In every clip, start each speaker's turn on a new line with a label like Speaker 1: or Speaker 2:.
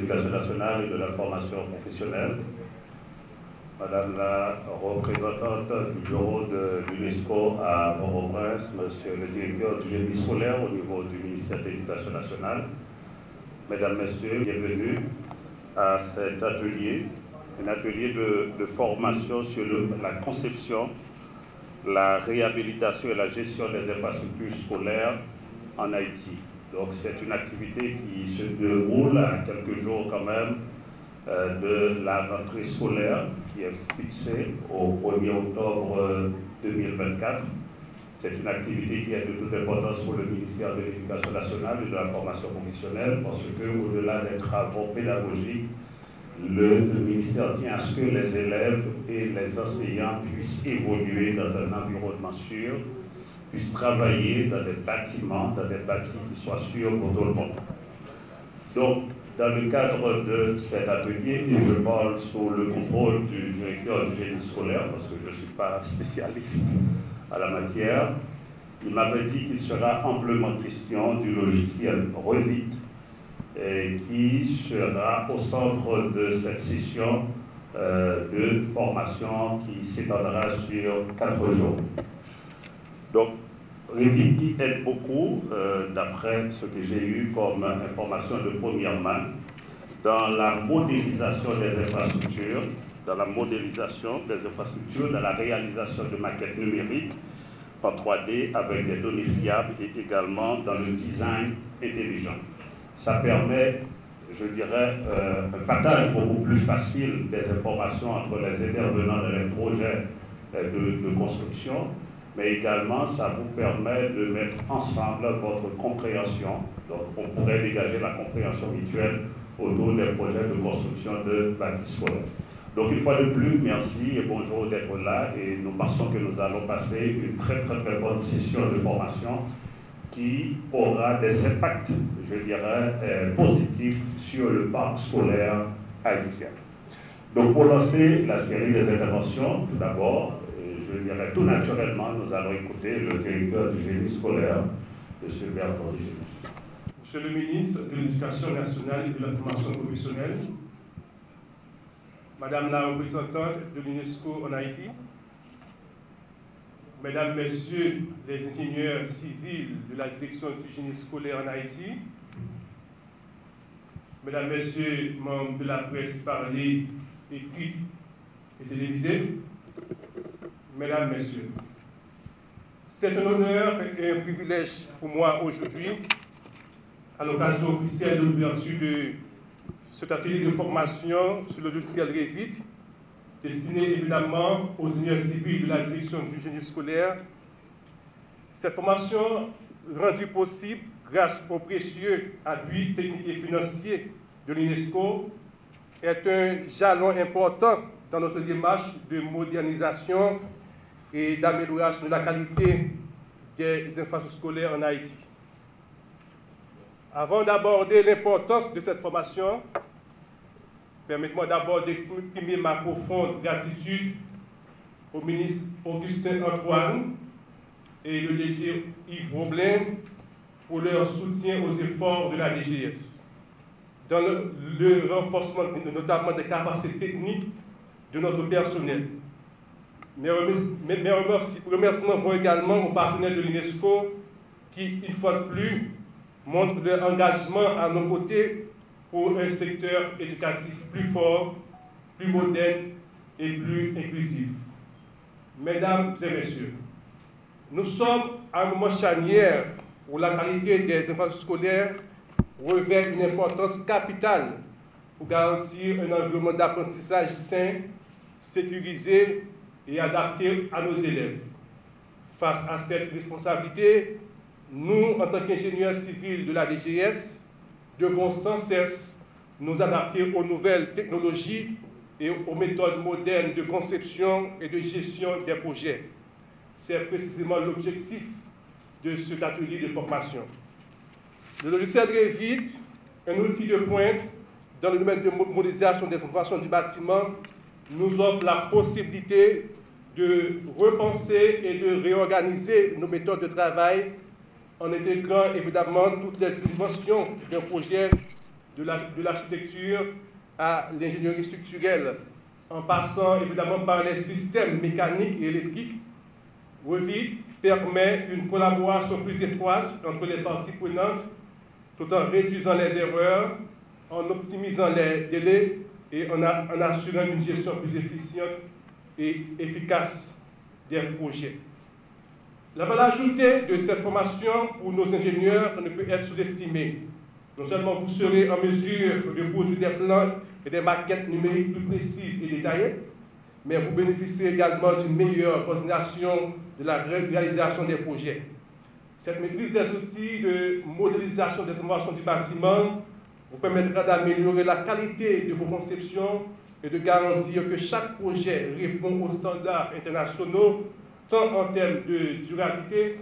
Speaker 1: l'Éducation nationale et de la formation professionnelle, Madame la représentante du bureau de l'UNESCO à Port-au-Prince, Monsieur le directeur du génie scolaire au niveau du ministère de l'Éducation nationale, Mesdames, Messieurs, bienvenue à cet atelier, un atelier de formation sur la conception, la réhabilitation et la gestion des infrastructures scolaires en Haïti. Donc c'est une activité qui se déroule à quelques jours quand même de la rentrée scolaire qui est fixée au 1er octobre 2024. C'est une activité qui est de toute importance pour le ministère de l'Éducation nationale et de la formation professionnelle parce qu'au-delà des travaux pédagogiques, le ministère tient à ce que les élèves et les enseignants puissent évoluer dans un environnement sûr, puissent travailler dans des bâtiments, qui soient sûrs pour tout le monde. Donc, dans le cadre de cet atelier, et je parle sous le contrôle du directeur du génie scolaire, parce que je ne suis pas spécialiste à la matière, il m'avait dit qu'il sera amplement question du logiciel Revit, qui sera au centre de cette session de formation qui s'étendra sur 4 jours. Donc, Revit qui aide beaucoup, d'après ce que j'ai eu comme information de première main, dans la modélisation des infrastructures, dans la réalisation de maquettes numériques en 3D avec des données fiables et également dans le design intelligent. Ça permet, je dirais, un partage beaucoup plus facile des informations entre les intervenants dans les projets de construction, mais également ça vous permet de mettre ensemble votre compréhension. Donc on pourrait dégager la compréhension mutuelle autour des projets de construction de bâtis scolaires. Donc une fois de plus, merci et bonjour d'être là et nous pensons que nous allons passer une très bonne session de formation qui aura des impacts, je dirais, positifs sur le parc scolaire haïtien. Donc pour lancer la série des interventions, tout d'abord, je dirais tout naturellement, nous allons écouter le directeur du génie scolaire, M. Bertrand Digénie.
Speaker 2: Monsieur le ministre de l'Éducation nationale et de la formation professionnelle, Madame la représentante de l'UNESCO en Haïti, Mesdames, Messieurs les ingénieurs civils de la direction du génie scolaire en Haïti, Mesdames, Messieurs, membres de la presse parlée, écrite et télévisée, Mesdames, Messieurs, c'est un honneur et un privilège pour moi aujourd'hui, à l'occasion officielle de l'ouverture de cet atelier de formation sur le logiciel Revit, destiné évidemment aux ingénieurs civils de la direction du génie scolaire. Cette formation, rendue possible grâce au précieux appui technique et financier de l'UNESCO, est un jalon important dans notre démarche de modernisation et d'amélioration de la qualité des infrastructures scolaires en Haïti. Avant d'aborder l'importance de cette formation, permettez-moi d'abord d'exprimer ma profonde gratitude au ministre Augustin Antoine et le DG Yves Roblin pour leur soutien aux efforts de la DGS, dans le renforcement notamment des capacités techniques de notre personnel. Mes remerciements vont également aux partenaires de l'UNESCO qui, une fois de plus, montrent leur engagement à nos côtés pour un secteur éducatif plus fort, plus moderne et plus inclusif. Mesdames et messieurs, nous sommes à un moment charnière où la qualité des infrastructures scolaires revêt une importance capitale pour garantir un environnement d'apprentissage sain, sécurisé et adapté à nos élèves. Face à cette responsabilité, nous, en tant qu'ingénieurs civils de la DGS, devons sans cesse nous adapter aux nouvelles technologies et aux méthodes modernes de conception et de gestion des projets. C'est précisément l'objectif de cet atelier de formation. Le logiciel Revit, un outil de pointe dans le domaine de modélisation des informations du bâtiment, nous offre la possibilité de repenser et de réorganiser nos méthodes de travail en intégrant évidemment toutes les dimensions d'un projet de l'architecture à l'ingénierie structurelle, en passant évidemment par les systèmes mécaniques et électriques, Revit permet une collaboration plus étroite entre les parties prenantes, tout en réduisant les erreurs, en optimisant les délais et en assurant une gestion plus efficiente et efficace des projets. La valeur ajoutée de cette formation pour nos ingénieurs ne peut être sous-estimée. Non seulement vous serez en mesure de produire des plans et des maquettes numériques plus précises et détaillées, mais vous bénéficierez également d'une meilleure coordination de la réalisation des projets. Cette maîtrise des outils de modélisation des innovations du bâtiment vous permettra d'améliorer la qualité de vos conceptions et de garantir que chaque projet répond aux standards internationaux, tant en termes de durabilité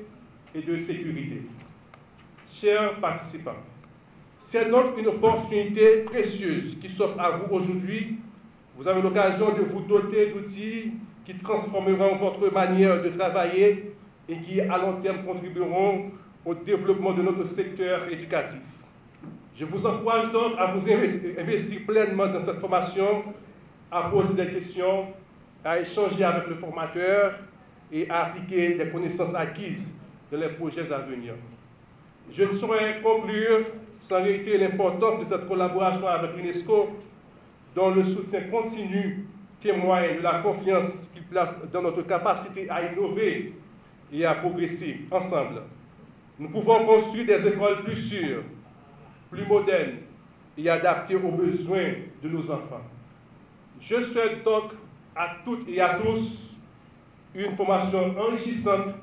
Speaker 2: et de sécurité. Chers participants, c'est donc une opportunité précieuse qui s'offre à vous aujourd'hui. Vous avez l'occasion de vous doter d'outils qui transformeront votre manière de travailler et qui, à long terme, contribueront au développement de notre secteur éducatif. Je vous encourage donc à vous investir pleinement dans cette formation, à poser des questions, à échanger avec le formateur et à appliquer les connaissances acquises dans les projets à venir. Je ne saurais conclure sans réitérer l'importance de cette collaboration avec l'UNESCO, dont le soutien continu témoigne de la confiance qu'il place dans notre capacité à innover et à progresser ensemble. Nous pouvons construire des écoles plus sûres, plus modernes et adaptées aux besoins de nos enfants. Je souhaite donc à toutes et à tous une formation enrichissante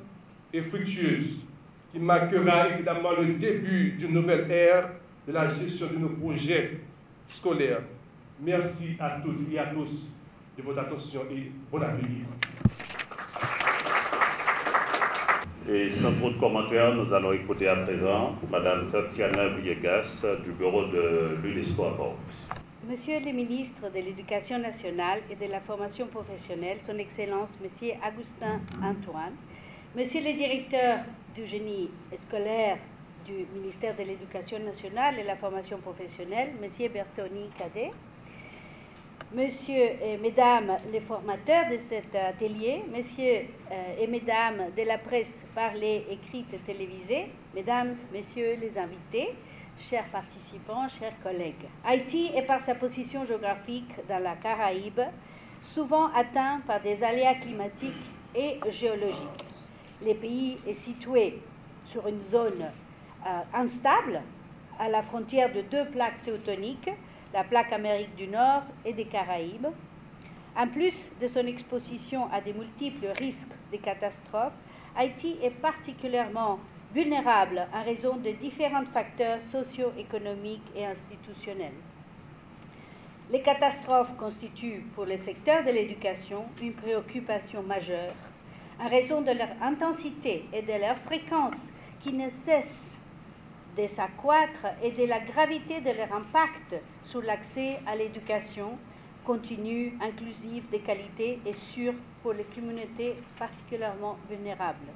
Speaker 2: et fructueuse qui marquera évidemment le début d'une nouvelle ère de la gestion de nos projets scolaires. Merci à toutes et à tous de votre attention et bon appétit.
Speaker 1: Et sans trop de commentaires, nous allons écouter à présent Mme Tatiana Villegas du bureau de l'UNESCO à Port.
Speaker 3: Monsieur le ministre de l'Éducation nationale et de la formation professionnelle, Son Excellence Monsieur Augustin Antoine, Monsieur le directeur du génie scolaire du ministère de l'Éducation nationale et de la formation professionnelle, Monsieur Bertoni Cadet, Monsieur et Mesdames les formateurs de cet atelier, Messieurs et Mesdames de la presse parlée, écrite et télévisée, Mesdames, Messieurs les invités, chers participants, chers collègues. Haïti est par sa position géographique dans la Caraïbe, souvent atteint par des aléas climatiques et géologiques. Le pays est situé sur une zone instable, à la frontière de deux plaques tectoniques, la plaque Amérique du Nord et des Caraïbes. En plus de son exposition à de multiples risques de catastrophes, Haïti est particulièrement vulnérable en raison de différents facteurs socio-économiques et institutionnels. Les catastrophes constituent pour le secteur de l'éducation une préoccupation majeure en raison de leur intensité et de leur fréquence qui ne cessent de s'accroître et de la gravité de leur impact sur l'accès à l'éducation continue, inclusive, de qualité et sûre pour les communautés particulièrement vulnérables.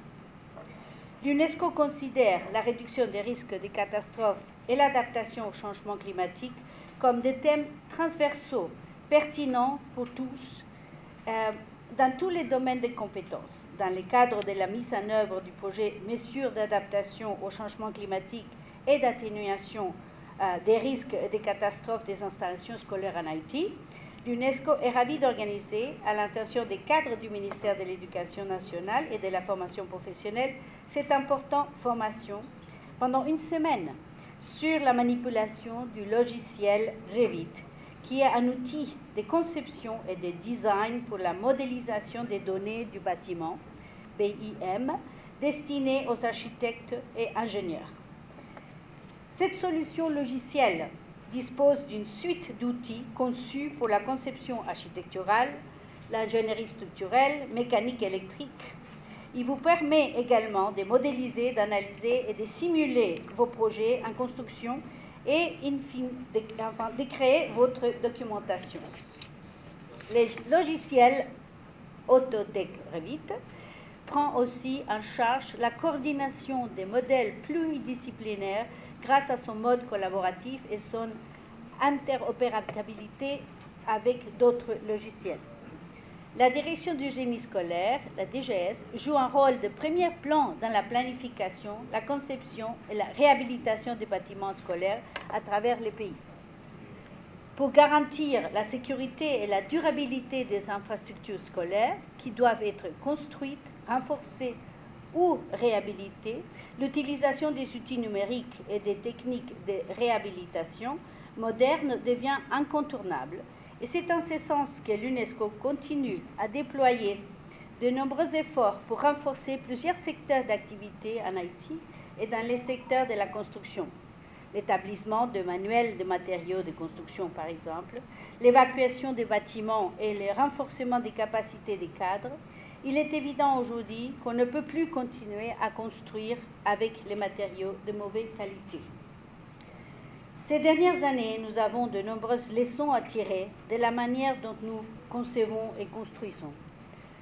Speaker 3: L'UNESCO considère la réduction des risques de catastrophes et l'adaptation au changement climatique comme des thèmes transversaux, pertinents pour tous, dans tous les domaines de compétences. Dans le cadre de la mise en œuvre du projet Mesures d'adaptation au changement climatique et d'atténuation des risques et des catastrophes des installations scolaires en Haïti, l'UNESCO est ravie d'organiser, à l'intention des cadres du ministère de l'Éducation nationale et de la formation professionnelle, cette importante formation pendant une semaine sur la manipulation du logiciel Revit, qui est un outil de conception et de design pour la modélisation des données du bâtiment, BIM, destiné aux architectes et ingénieurs. Cette solution logicielle dispose d'une suite d'outils conçus pour la conception architecturale, l'ingénierie structurelle, mécanique électrique. Il vous permet également de modéliser, d'analyser et de simuler vos projets en construction et de créer votre documentation. Le logiciel Autodesk Revit prend aussi en charge la coordination des modèles pluridisciplinaires grâce à son mode collaboratif et son interopérabilité avec d'autres logiciels. La direction du génie scolaire, la DGS, joue un rôle de premier plan dans la planification, la conception et la réhabilitation des bâtiments scolaires à travers le pays. Pour garantir la sécurité et la durabilité des infrastructures scolaires qui doivent être construites, renforcées ou réhabilitées, l'utilisation des outils numériques et des techniques de réhabilitation modernes devient incontournable. Et c'est en ce sens que l'UNESCO continue à déployer de nombreux efforts pour renforcer plusieurs secteurs d'activité en Haïti et dans les secteurs de la construction. L'établissement de manuels de matériaux de construction, par exemple, l'évacuation des bâtiments et le renforcement des capacités des cadres. Il est évident aujourd'hui qu'on ne peut plus continuer à construire avec les matériaux de mauvaise qualité. Ces dernières années, nous avons de nombreuses leçons à tirer de la manière dont nous concevons et construisons,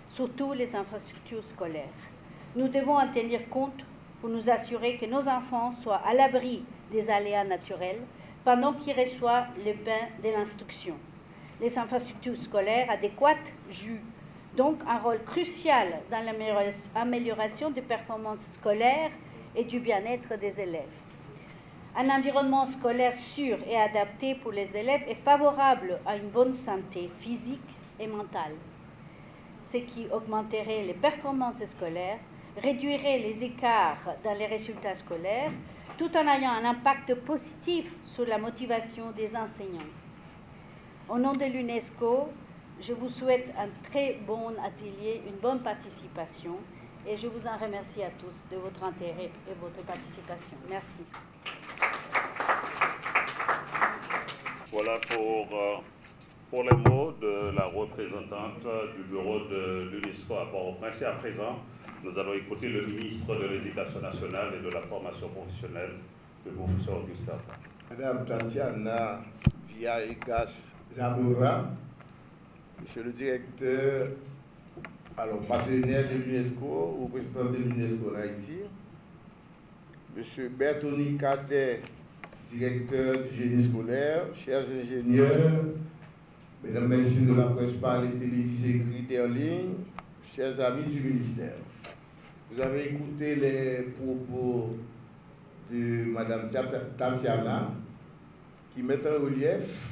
Speaker 3: surtout les infrastructures scolaires. Nous devons en tenir compte pour nous assurer que nos enfants soient à l'abri des aléas naturels pendant qu'ils reçoivent le bain de l'instruction. Les infrastructures scolaires adéquates jouent donc un rôle crucial dans l'amélioration des performances scolaires et du bien-être des élèves. Un environnement scolaire sûr et adapté pour les élèves est favorable à une bonne santé physique et mentale, ce qui augmenterait les performances scolaires, réduirait les écarts dans les résultats scolaires, tout en ayant un impact positif sur la motivation des enseignants. Au nom de l'UNESCO, je vous souhaite un très bon atelier, une bonne participation, et je vous en remercie à tous de votre intérêt et votre participation. Merci.
Speaker 1: Voilà pour les mots de la représentante du bureau de l'UNESCO à Port-au-Prince. Et à présent, nous allons écouter le ministre de l'Éducation nationale et de la formation professionnelle, le professeur Augustin.
Speaker 4: Madame Tatiana Villegas Zamora, monsieur le directeur, alors partenaire de l'UNESCO, représentant de l'UNESCO en Haïti, monsieur Bertoni Cadet, directeur du génie scolaire, chers ingénieurs, mesdames, messieurs de la presse parlée, télévisée, écrite et en ligne, chers amis du ministère. Vous avez écouté les propos de Mme Tatiana qui mettent en relief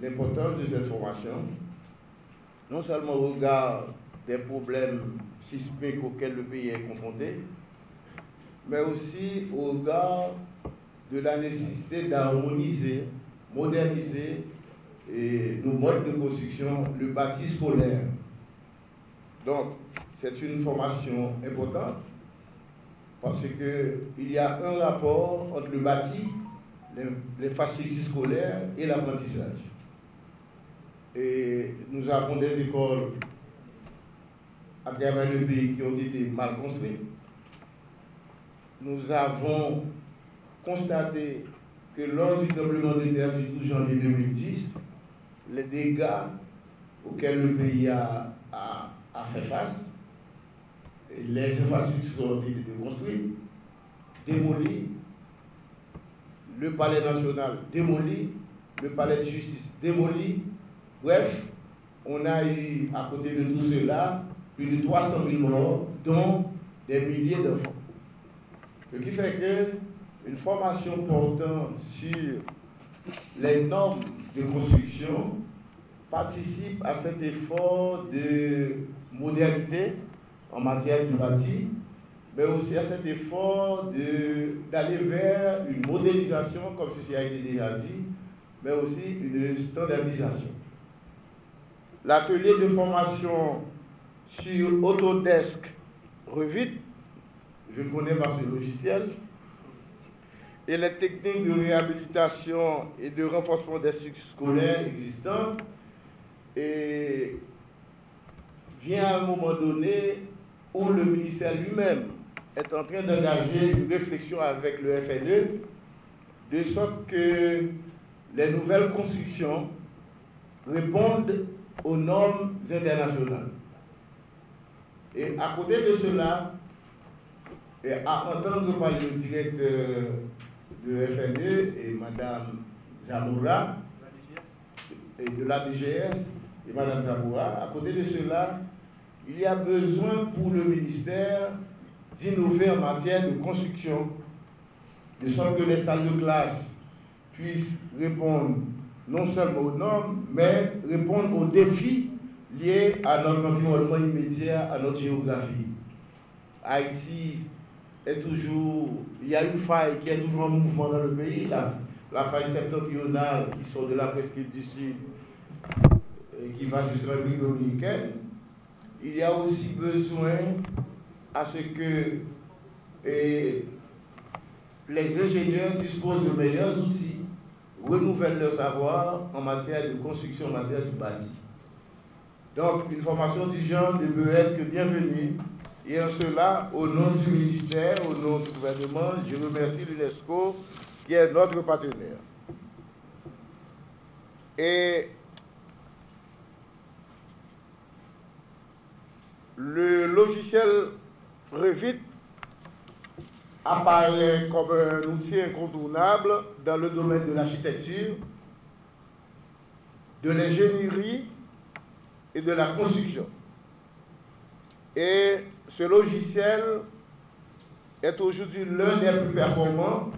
Speaker 4: l'importance de cette formation, non seulement au regard des problèmes sismiques auxquels le pays est confronté, mais aussi au regard de la nécessité d'harmoniser, moderniser nos modes de construction, le bâti scolaire. Donc, c'est une formation importante parce qu'il y a un rapport entre le bâti, les facilités scolaires et l'apprentissage. Et nous avons des écoles à travers le pays qui ont été mal construites. Nous avons constaté que lors du tremblement de terre du 12 janvier 2010, les dégâts auxquels le pays a fait face, les infrastructures ont été déconstruites, démolies, le palais national démoli, le palais de justice démoli. Bref, on a eu à côté de tout cela plus de 300 000 morts, dont des milliers d'enfants. Ce qui fait qu'une formation portant sur les normes de construction participe à cet effort de modernité en matière du bâti, mais aussi à cet effort d'aller vers une modélisation, comme ceci a été déjà dit, mais aussi une standardisation. L'atelier de formation sur Autodesk Revit, je connais pas ce logiciel, et les techniques de réhabilitation et de renforcement des cycles scolaires existants, et vient à un moment donné où le ministère lui-même est en train d'engager une réflexion avec le FNE, de sorte que les nouvelles constructions répondent aux normes internationales. Et à côté de cela, et à entendre par le directeur de FNE et Mme Zamoura et de la DGS et Mme Zamoura. À côté de cela, il y a besoin pour le ministère d'innover en matière de construction, de sorte que les salles de classe puissent répondre non seulement aux normes, mais répondre aux défis liés à notre environnement immédiat, à notre géographie. Haïti est toujours, il y a une faille qui est toujours en mouvement dans le pays, la faille septentrionale qui sort de la presqu'île du Sud et qui va jusqu'à la République dominicaine. Il y a aussi besoin à ce que les ingénieurs disposent de meilleurs outils, renouvellent leur savoir en matière de construction, en matière de bâti. Donc, une formation du genre ne peut être que bienvenue. Et en cela, au nom du ministère, au nom du gouvernement, je remercie l'UNESCO qui est notre partenaire. Et le logiciel Revit apparaît comme un outil incontournable dans le domaine de l'architecture, de l'ingénierie et de la construction. Et ce logiciel est aujourd'hui l'un des plus performants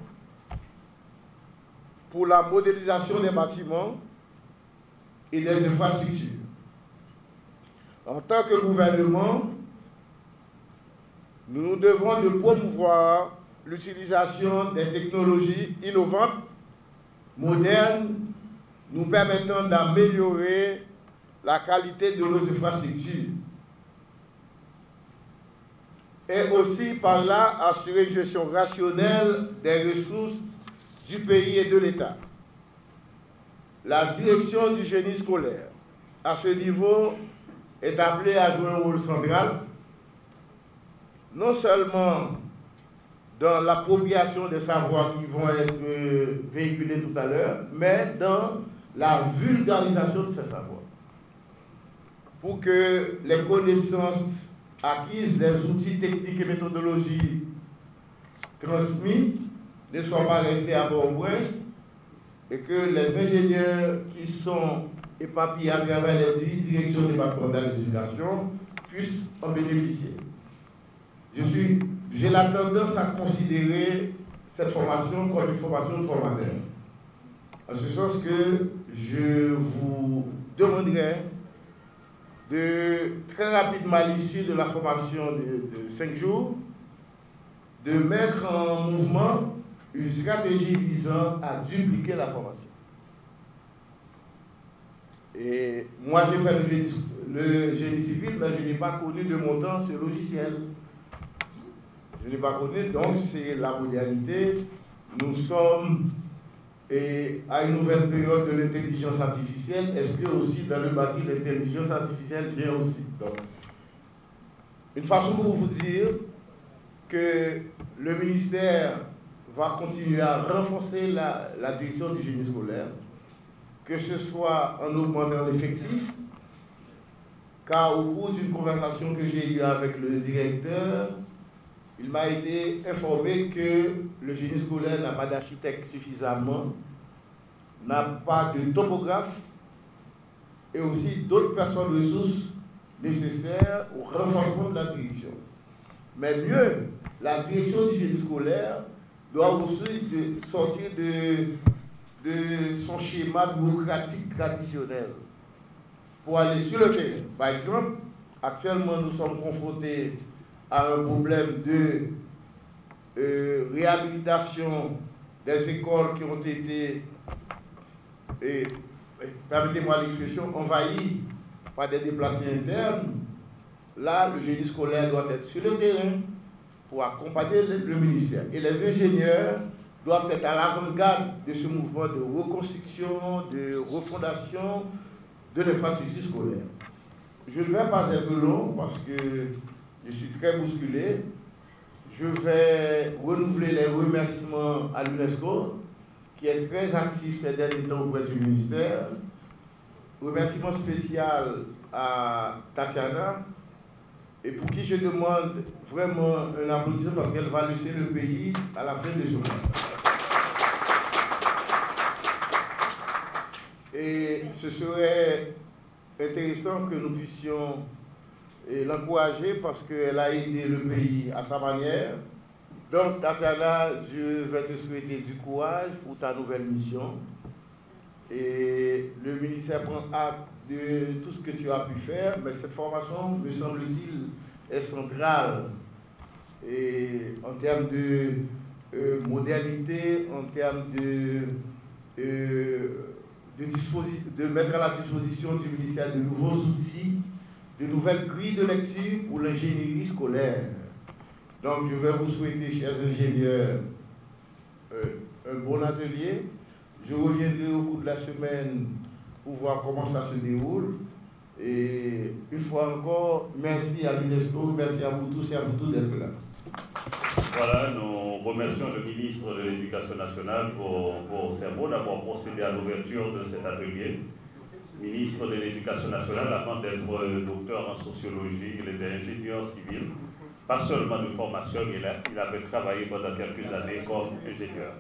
Speaker 4: pour la modélisation des bâtiments et des infrastructures. En tant que gouvernement, nous nous devons de promouvoir l'utilisation des technologies innovantes, modernes, nous permettant d'améliorer la qualité de nos infrastructures. Et aussi par là assurer une gestion rationnelle des ressources du pays et de l'État. La direction du génie scolaire, à ce niveau, est appelée à jouer un rôle central, non seulement dans l'appropriation des savoirs qui vont être véhiculés tout à l'heure, mais dans la vulgarisation de ces savoirs. Pour que les connaissances acquises, les outils techniques et méthodologies transmis ne soient pas restés à Port-au-Prince et que les ingénieurs qui sont éparpillés à travers les directions départementales de l'éducation puissent en bénéficier. J'ai la tendance à considérer cette formation comme une formation de formateur. En ce sens que je vous demanderai de très rapidement à l'issue de la formation de 5 jours, de mettre en mouvement une stratégie visant à dupliquer la formation. Et moi j'ai fait le génie civil, mais je n'ai pas connu de mon temps ce logiciel. Je n'ai pas connu, donc c'est la modernité. Nous sommes à une nouvelle période de l'intelligence artificielle. Est-ce que aussi dans le bâti, l'intelligence artificielle vient aussi? Donc, une façon pour vous dire que le ministère va continuer à renforcer la direction du génie scolaire, que ce soit en augmentant l'effectif, car au cours d'une conversation que j'ai eue avec le directeur, il m'a été informé que le génie scolaire n'a pas d'architecte suffisamment, n'a pas de topographe et aussi d'autres personnes ressources nécessaires au renforcement de la direction. Mais mieux, la direction du génie scolaire doit aussi sortir de son schéma bureaucratique traditionnel pour aller sur le terrain. Par exemple, actuellement nous sommes confrontés à un problème de réhabilitation des écoles qui ont été, permettez-moi l'expression, envahies par des déplacés internes. Là, le génie scolaire doit être sur le terrain pour accompagner le ministère. Et les ingénieurs doivent être à l'avant-garde de ce mouvement de reconstruction, de refondation de l'infrastructure scolaire. Je ne vais pas être long parce que je suis très bousculé. Je vais renouveler les remerciements à l'UNESCO, qui est très actif ces derniers temps auprès du ministère. Remerciement spécial à Tatiana, et pour qui je demande vraiment un applaudissement parce qu'elle va laisser le pays à la fin de ce mois. Et ce serait intéressant que nous puissions l'encourager parce qu'elle a aidé le pays à sa manière. Donc, Tatiana, je vais te souhaiter du courage pour ta nouvelle mission. Et le ministère prend acte de tout ce que tu as pu faire, mais cette formation, me semble-t-il, est centrale. Et en termes de modernité, en termes de mettre à la disposition du ministère de nouveaux outils, de nouvelles grilles de lecture pour l'ingénierie scolaire. Donc, je vais vous souhaiter, chers ingénieurs, un bon atelier. Je reviendrai au cours de la semaine pour voir comment ça se déroule. Et une fois encore, merci à l'UNESCO, merci à vous tous et à vous tous d'être là.
Speaker 1: Voilà, nous remercions le ministre de l'Éducation nationale pour ses mots d'avoir procédé à l'ouverture de cet atelier. Ministre de l'Éducation nationale, avant d'être docteur en sociologie, il était ingénieur civil, pas seulement de formation, il avait travaillé pendant quelques années comme ingénieur.